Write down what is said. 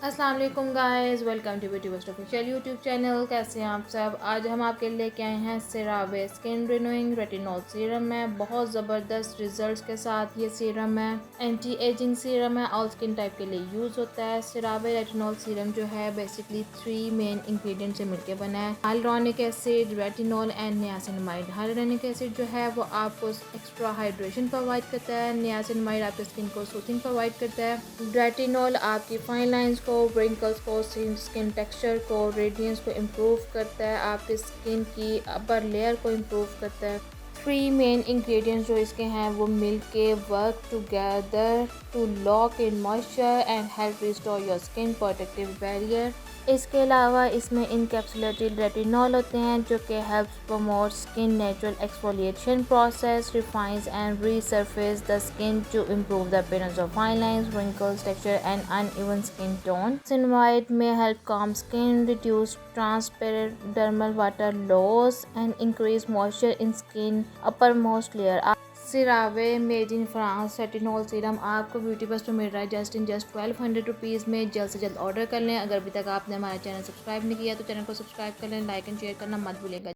अस्सलाम वालेकुम guys, welcome to beauty bust official YouTube channel. कैसे हैं आप सब। आज हम आपके लिए लेके आए हैं CeraVe skin renewing retinol serum है। बहुत ज़बरदस्त रिजल्ट्स के साथ ये सीरम है। एंटी एजिंग सीरम है, ऑल स्किन टाइप के लिए यूज़ होता है। CeraVe रेटिनॉल सीरम जो है बेसिकली 3 मेन इंग्रेडिएंट से मिलकर बना है। Hyaluronic acid, retinol and niacinamide. Hyaluronic acid जो है वो आपको एक्स्ट्रा हाइड्रेशन प्रोवाइड करता है। नियासिनामाइड आपकी स्किन को सूथिंग प्रोवाइड करता है। रेटिनॉल आपकी फाइन लाइंस को, wrinkles को, स्किन टेक्सचर को, रेडियंस को इम्प्रूव करता है। आपकी स्किन की अपर लेयर को इम्प्रूव करता है। 3 मेन इंग्रेडिएंट्स जो इसके हैं वो मिल के work together to lock in moisture and help restore your skin protective barrier. इसके अलावा इसमें इनकैप्सुलेटेड रेटिनॉल होते हैं जो कि helps promote skin natural exfoliation process, refines and resurface the skin to improve the appearance of fine lines, wrinkles, texture and uneven skin tone. Niacinamide may help calm skin, reduce transdermal water loss and increase moisture in skin uppermost layer। CeraVe made in France retinol serum आपको beauty बस पे मिल रहा है just 1200 rupees में। जल्द से जल्द order कर लें। अगर अभी तक आपने हमारा चैनल सब्सक्राइब नहीं किया तो चैनल को सब्सक्राइब कर लें, लाइक एंड शेयर करना मत भूलिएगा।